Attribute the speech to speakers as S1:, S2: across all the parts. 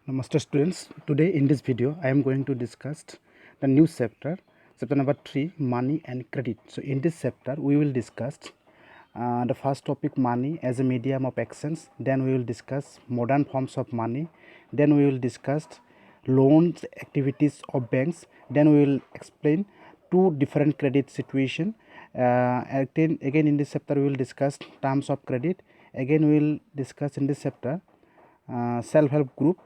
S1: Namaste students. Today in this video I am going to discuss the new chapter number 3, money and credit. So in this chapter we will discuss the first topic, money as a medium of exchange. Then we will discuss modern forms of money. Then we will discuss loans activities of banks. Then we will explain two different credit situation. Again in this chapter we will discuss terms of credit. Again we will discuss in this chapter self-help group,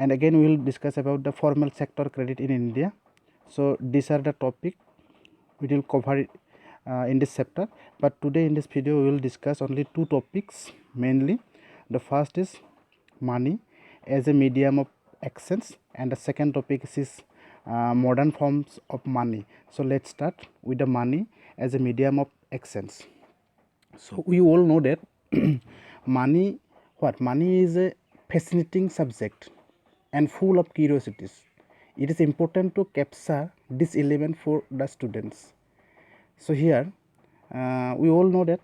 S1: and again we will discuss about the formal sector credit in India. So these are the topic we will cover in this chapter, but today in this video we will discuss only two topics mainly. The first is money as a medium of exchange, and the second topic is modern forms of money. So let's start with the money as a medium of exchange. So we all know that money is a fascinating subject and full of curiosities. It is important to capture this element for the students. So here we all know that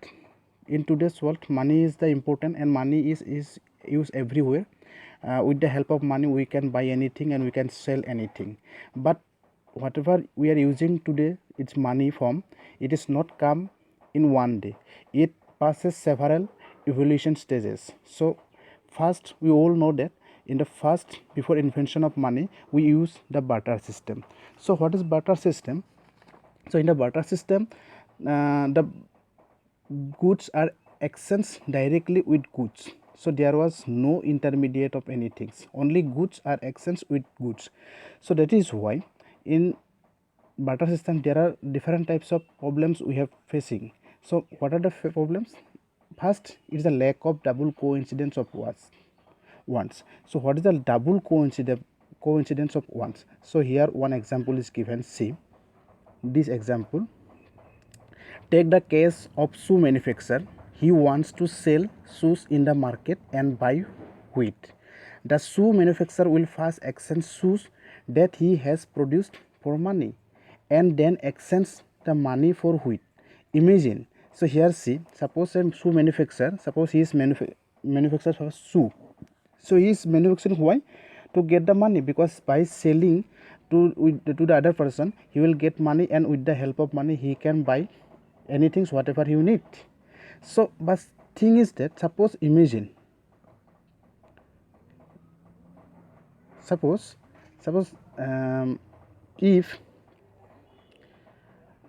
S1: in today's world money is the important, and money is used everywhere. With the help of money we can buy anything and we can sell anything, but whatever we are using today, its money form, it is not come in one day. It passes several evolution stages. So first we all know that in the first, before invention of money, we use the barter system. So what is barter system? So in the barter system, the goods are exchanged directly with goods. So there was no intermediate of anything, only goods are exchanged with goods. So that is why in barter system there are different types of problems we have facing. So what are the problems? First is the lack of double coincidence of ones. So what is the double coincidence of ones? So here one example is given. See this example. Take the case of shoe manufacturer. He wants to sell shoes in the market and buy wheat. The shoe manufacturer will first exchange shoes that he has produced for money, and then exchange the money for wheat. Imagine. So here see, suppose a shoe manufacturer, suppose he is manufacturer for shoe. So he is manufacturing why? To get the money, because by selling to the other person he will get money, and with the help of money he can buy anything whatever you need. So but thing is that, suppose if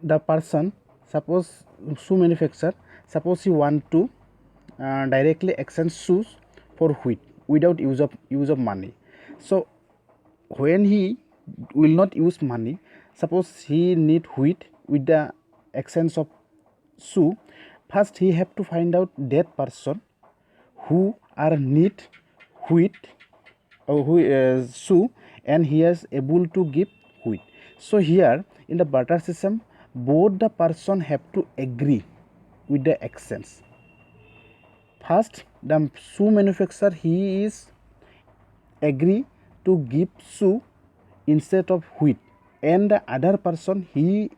S1: the person, suppose shoe manufacturer, suppose he want to directly exchange shoes for wheat without use of money. So when he will not use money, suppose he need wheat with the exchange of shoe, first he have to find out that person who are need wheat or who is shoe, and he is able to give wheat. So here in the barter system, both the person have to agree with the exchange. First the shoe manufacturer, he is agree to give shoe instead of wheat, and the other person he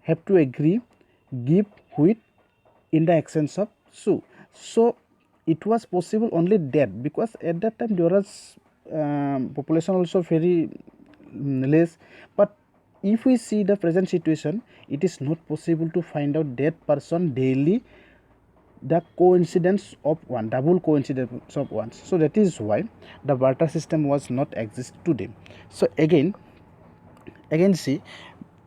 S1: have to agree give wheat in the exchange of shoe. So it was possible only that, because at that time there was population also very less. But if we see the present situation, it is not possible to find out that person daily the coincidence of one, double coincidence of ones. So that is why the barter system was not exist today. So again see,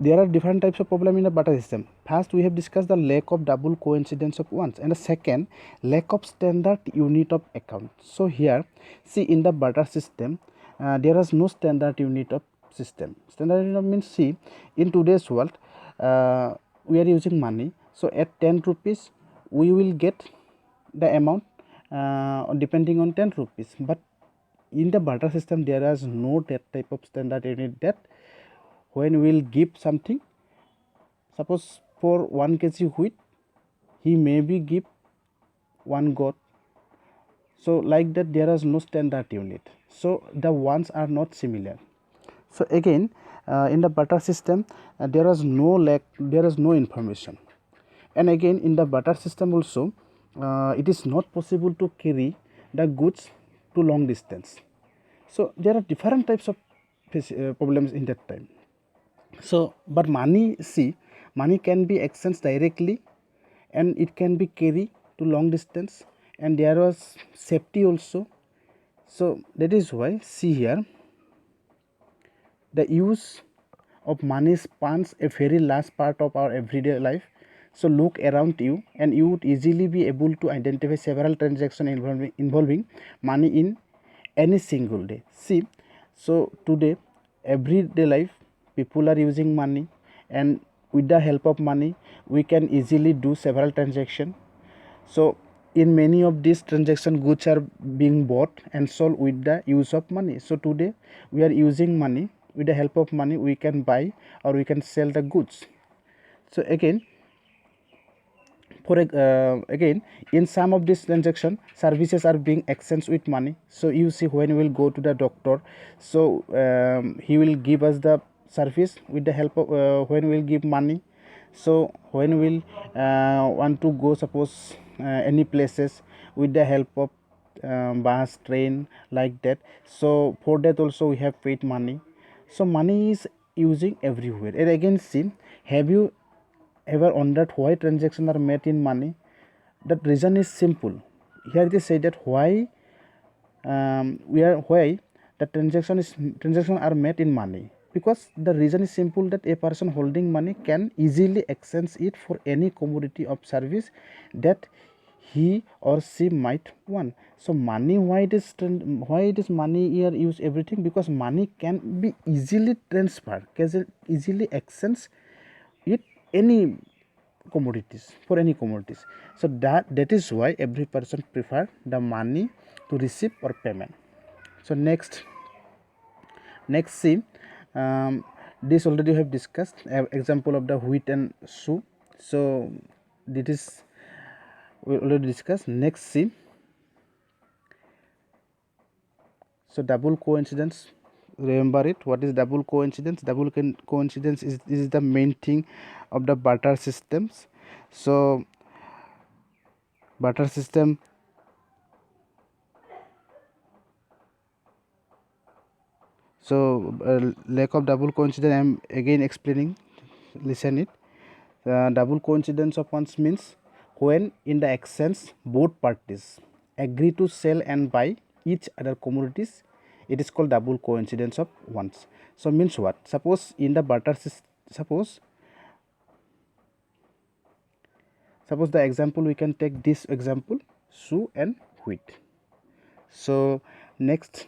S1: there are different types of problem in the barter system. First we have discussed the lack of double coincidence of ones, and the second, lack of standard unit of account. So here see, in the barter system there is no standard unit of system. Standard unit means, see, in today's world we are using money. So at 10 rupees we will get the amount depending on 10 rupees. But in the barter system there is no that type of standard unit, that when we will give something, suppose for 1 kg wheat he maybe give 1 goat. So like that there is no standard unit, so the ones are not similar. So again in the barter system there is no information. And again in the barter system also it is not possible to carry the goods to long distance. So there are different types of problems in that time. So but money, see, money can be exchanged directly and it can be carried to long distance, and there was safety also. So that is why, see here, the use of money spans a very large part of our everyday life. So look around you and you would easily be able to identify several transactions involving money in any single day. See, so today, everyday life, people are using money, and with the help of money we can easily do several transactions. So in many of these transaction, goods are being bought and sold with the use of money. So today we are using money. With the help of money we can buy or we can sell the goods. So again, again, in some of these transaction, services are being exchanged with money. So you see, when we will go to the doctor, so he will give us the service with the help of when we will give money. So when we will want to go, suppose any places, with the help of bus, train, like that. So for that also we have paid money. So money is using everywhere. And again, see, have you ever wondered why transactions are made in money? That reason is simple. Here they say that why why the transaction are made in money, because the reason is simple, that a person holding money can easily exchange it for any commodity or service that he or she might want. So money, why it is money here use everything? Because money can be easily transferred, can easily exchange it any commodities, for any commodities. So that is why every person prefer the money to receive or payment. So next see, this already have discussed example of the wheat and shoe. So this is we already discussed. Next see, so double coincidence, remember it. What is double coincidence? Double coincidence is the main thing of the barter systems. So barter system, so lack of double coincidence, I am again explaining, listen it. Double coincidence of once means when in the exchange both parties agree to sell and buy each other commodities, it is called double coincidence of once. So means what? Suppose in the barter system, suppose the example, we can take this example, shoe and wheat. So next,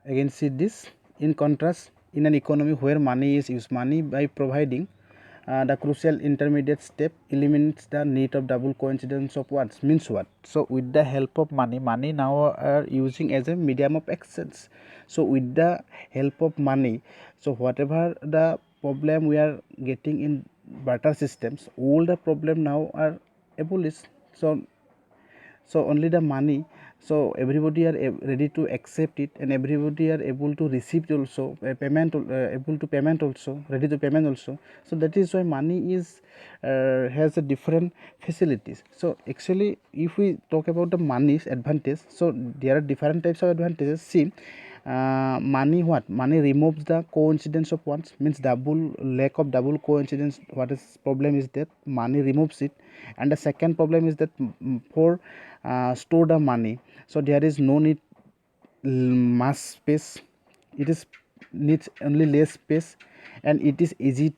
S1: again see this. In contrast, in an economy where money is used, money by providing the crucial intermediate step eliminates the need of double coincidence of once. Means what? So with the help of money now are using as a medium of exchange. So with the help of money, so whatever the problem we are getting in barter systems, all the problem now are abolished. So only the money, so everybody are ready to accept it, and everybody are able to receive it also, payment, able to payment also, ready to payment also. So that is why money is has a different facilities. So actually, if we talk about the money's advantage, so there are different types of advantages. See, money, what money removes the coincidence of once, means double, lack of double coincidence. What is problem is that money removes it. And the second problem is that for store the money, so there is no need much space, it is needs only less space, and it is easier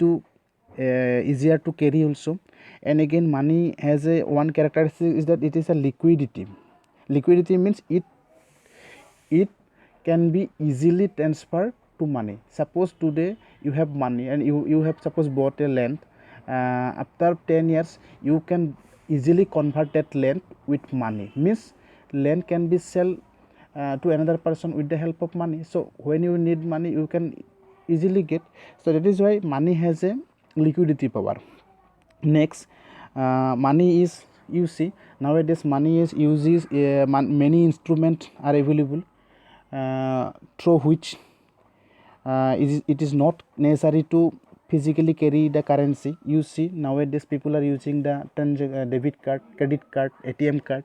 S1: to carry also. And again, money has a one characteristic is that it is a liquidity means it can be easily transferred to money. Suppose today you have money and you have suppose bought a land, after 10 years you can easily convert that land with money, means land can be sell to another person with the help of money. So when you need money you can easily get. So that is why money has a liquidity power. Next, money is, you see, nowadays money is uses many instruments are available through which it is not necessary to physically carry the currency. You see nowadays people are using the debit card, credit card, ATM card.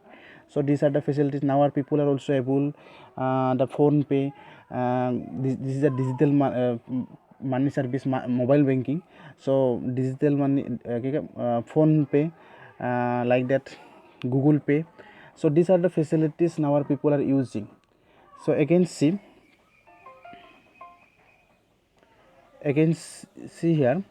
S1: So these are the facilities. Now our people are also able the phone pay. This is a digital money service, mobile banking. So digital money, phone pay, like that, Google Pay. So these are the facilities now our people are using. So again see here,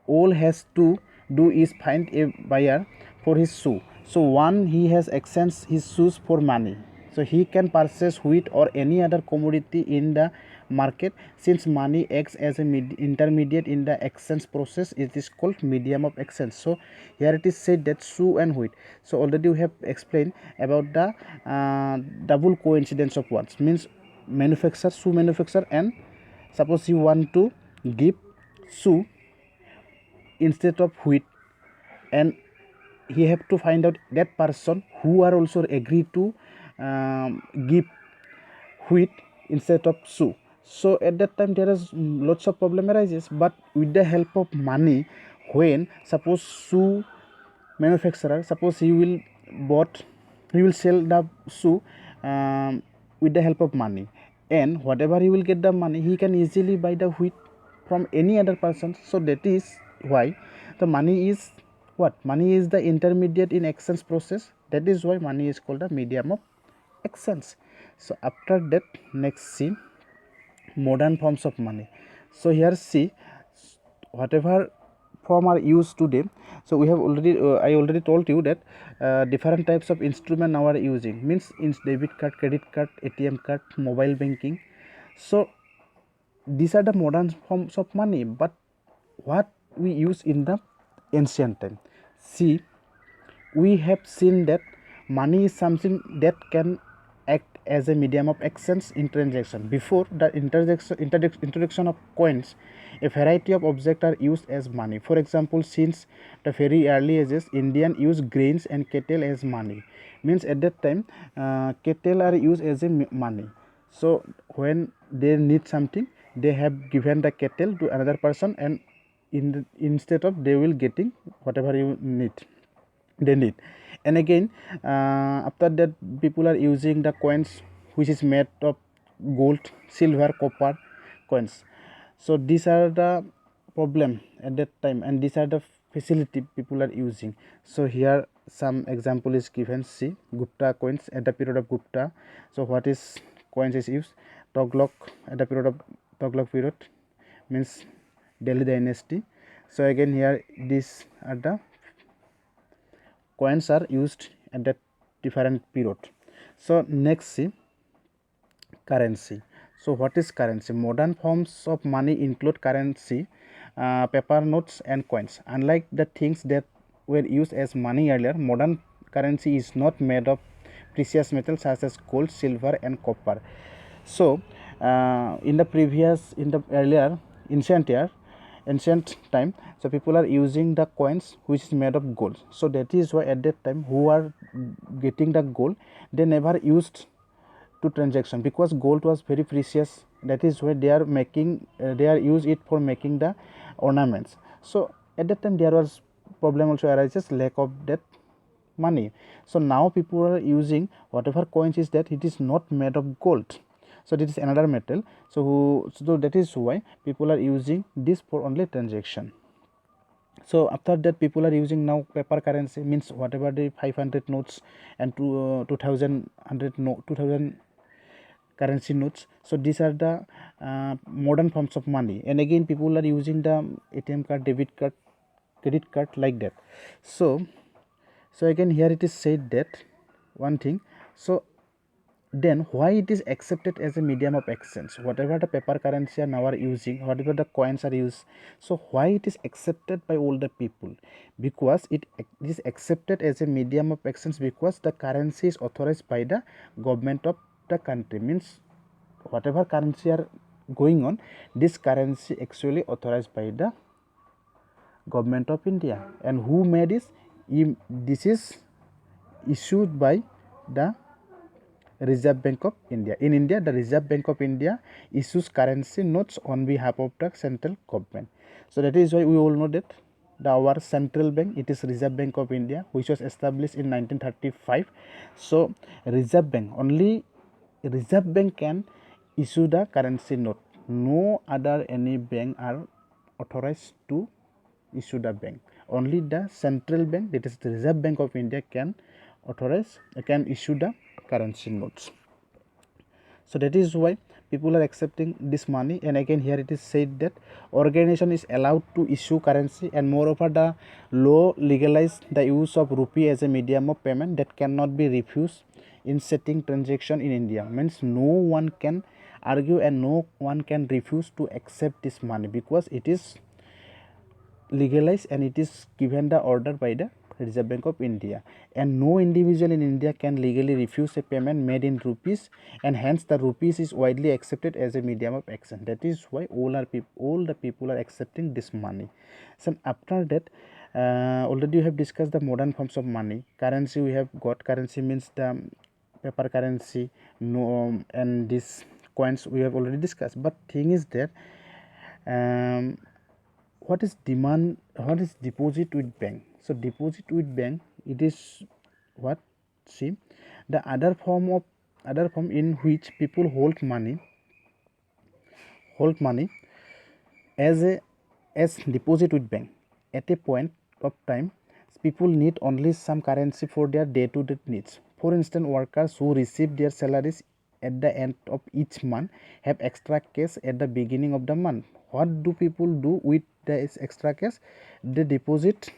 S1: all has to do is find a buyer for his shoe. So one, he has exchanged his shoes for money, so he can purchase wheat or any other commodity in the market. Since money acts as an intermediate in the exchange process, it is called medium of exchange. So here it is said that shoe and wheat. So already we have explained about the double coincidence of words, means manufacturer, shoe manufacturer, and suppose you want to give shoe instead of wheat, and he have to find out that person who are also agree to give wheat instead of shoe. So at that time there is lots of problem arises, but with the help of money, when suppose shoe manufacturer, suppose he will sell the shoe with the help of money, and whatever he will get the money, he can easily buy the wheat from any other person. So that is why the money is what? Money is the intermediate in exchange process. That is why money is called a medium of exchange. So after that, next see modern forms of money. So here see whatever form are used today. So we have already I already told you that different types of instrument now are using, means in debit card, credit card, ATM card, mobile banking. So these are the modern forms of money, but what we use in the ancient time. See, we have seen that money is something that can act as a medium of exchange in transaction. Before the introduction of coins, a variety of objects are used as money. For example, since the very early ages, Indian used grains and cattle as money. Means at that time, cattle are used as a money. So when they need something, they have given the cattle to another person, and instead of they will getting whatever you need, they need. And again after that, people are using the coins which is made of gold, silver, copper coins. So these are the problem at that time, and these are the facility people are using. So here some example is given. See, Gupta coins at the period of Gupta. So what is coins is used? Tughlaq at the period of Tughlaq period, means Delhi dynasty. So again here these are the coins are used at that different period. So next see currency. So what is currency? Modern forms of money include currency, paper notes and coins. Unlike the things that were used as money earlier, modern currency is not made of precious metals such as gold, silver and copper. So in the earlier ancient time, so people are using the coins which is made of gold. So that is why at that time who are getting the gold, they never used to transaction, because gold was very precious. That is why they are making they are use it for making the ornaments. So at that time there was problem also arises, lack of that money. So now people are using whatever coins is that it is not made of gold, so this is another metal. So that is why people are using this for only transaction. So after that, people are using now paper currency, means whatever the 500 notes and 2000 currency notes. So these are the modern forms of money. And again people are using the ATM card, debit card, credit card, like that. So again here it is said that one thing. So then why it is accepted as a medium of exchange? Whatever the paper currency are now are using, whatever the coins are used, so why it is accepted by all the people? Because it is accepted as a medium of exchange because the currency is authorized by the government of the country. Means whatever currency are going on, this currency actually authorized by the government of India. And who made this? This is issued by the Reserve Bank of India. In India, the Reserve Bank of India issues currency notes on behalf of the central government. So that is why we all know that our central bank, it is Reserve Bank of India, which was established in 1935. So Reserve Bank, only Reserve Bank can issue the currency note. No other any bank are authorized to issue the bank. Only the central bank, that is the Reserve Bank of India, can issue the currency notes. So that is why people are accepting this money. And again, here it is said that organization is allowed to issue currency, and moreover the law legalized the use of rupee as a medium of payment that cannot be refused in setting transaction in India. Means no one can argue and no one can refuse to accept this money, because it is legalized and it is given the order by the Reserve Bank of India, and no individual in India can legally refuse a payment made in rupees, and hence the rupees is widely accepted as a medium of exchange. That is why all the people are accepting this money. So after that, already we have discussed the modern forms of money. Currency, we have got currency means the paper currency, no, and this coins we have already discussed. But thing is that what is deposit with bank? So deposit with bank, it is what, see, the other form in which people hold money as deposit with bank. At a point of time, people need only some currency for their day-to-day needs. For instance, workers who receive their salaries at the end of each month have extra cash at the beginning of the month. What do people do with this extra cash? They deposit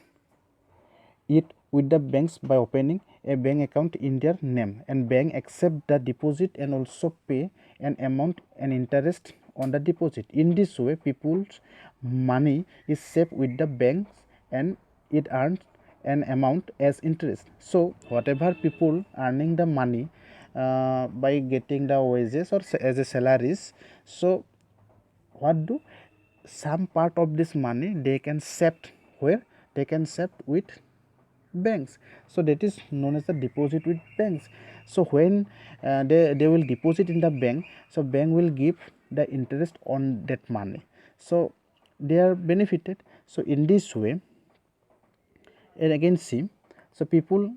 S1: it with the banks by opening a bank account in their name, and bank accept the deposit and also pay an amount and interest on the deposit. In this way, people's money is safe with the banks and it earns an amount as interest. So whatever people earning the money by getting the wages or as a salaries, so what do, some part of this money they can save, where they can save with banks. So that is known as the deposit with banks. So when they will deposit in the bank, so bank will give the interest on that money, so they are benefited. So in this way, and again see, so people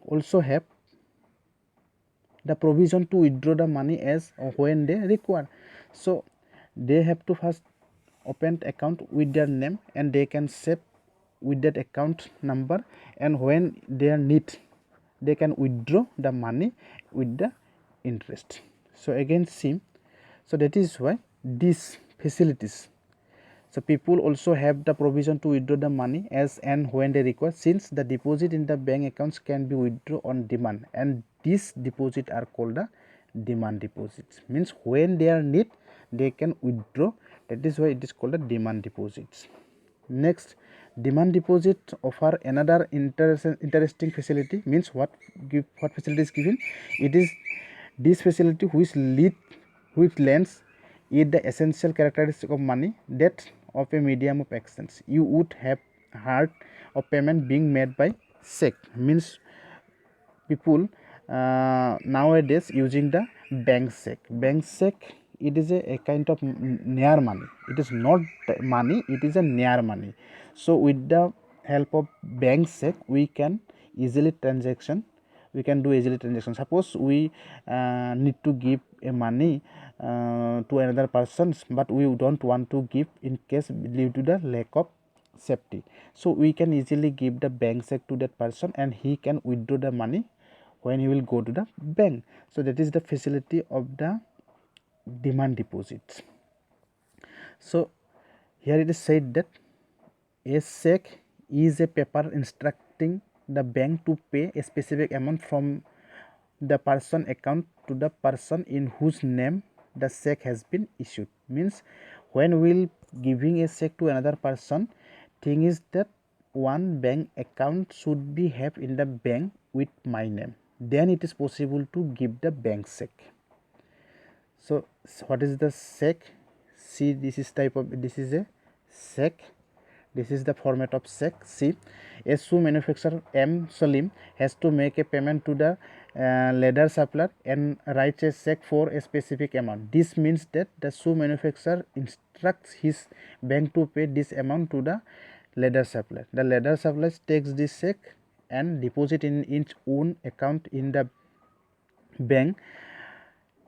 S1: also have the provision to withdraw the money as when they require. So they have to first open account with their name, and they can save with that account number, and when they need, they can withdraw the money with the interest. So again see, so that is why these facilities, so people also have the provision to withdraw the money as and when they require, since the deposit in the bank accounts can be withdrawn on demand, and these deposits are called the demand deposits. Means when they are need, they can withdraw. That is why it is called the demand deposits. Next, demand deposit offer another interesting facility. Means what facility is given? It is this facility which lends it the essential characteristic of money, that of a medium of exchange. You would have heard of payment being made by check. Means people nowadays using the bank check. Bank check, it is a kind of near money. It is not money, it is a near money. So with the help of bank check, we can easily transaction, we can do easily transaction. Suppose we need to give a money to another person, but we don't want to give in case due to the lack of safety. So we can easily give the bank check to that person, and he can withdraw the money when he will go to the bank. So that is the facility of the demand deposits. So here it is said that a check is a paper instructing the bank to pay a specific amount from the person account to the person in whose name the check has been issued. Means when we will giving a check to another person, thing is that one bank account should be have in the bank with my name, then it is possible to give the bank check. So what is the check? See, this is a check This is the format of check. See, a shoe manufacturer M. Salim has to make a payment to the leather supplier and writes a check for a specific amount. This means that the shoe manufacturer instructs his bank to pay this amount to the leather supplier. The leather supplier takes this check and deposit in its own account in the bank.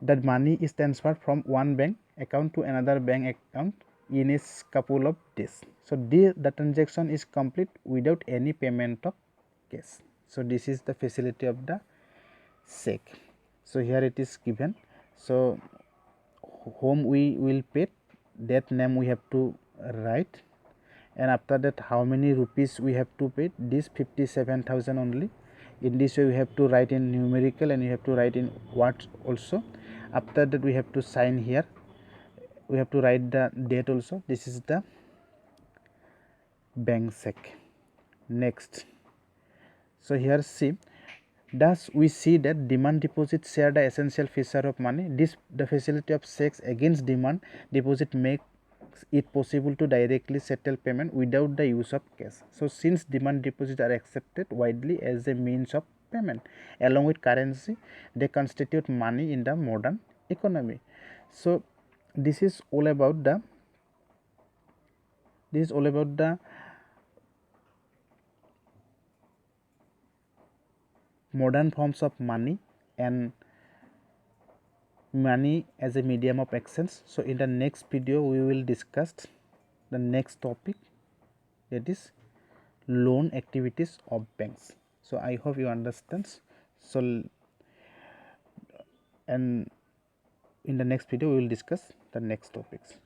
S1: That money is transferred from one bank account to another bank account in a couple of days. So the transaction is complete without any payment of cash. So this is the facility of the check. So here it is given. So whom we will pay, that name we have to write, and after that how many rupees we have to pay, this 57,000 only. In this way we have to write in numerical and you have to write in words also. After that we have to sign here, we have to write the date also. This is the bank check. Next, so here see, thus we see that demand deposits share the essential feature of money. The facility of checks against demand deposit makes it possible to directly settle payment without the use of cash. So since demand deposits are accepted widely as a means of payment along with currency, they constitute money in the modern economy. So this is all about the modern forms of money and money as a medium of exchange. So in the next video we will discuss the next topic, that is loan activities of banks. So I hope you understand. So and in the next video we will discuss the next topics.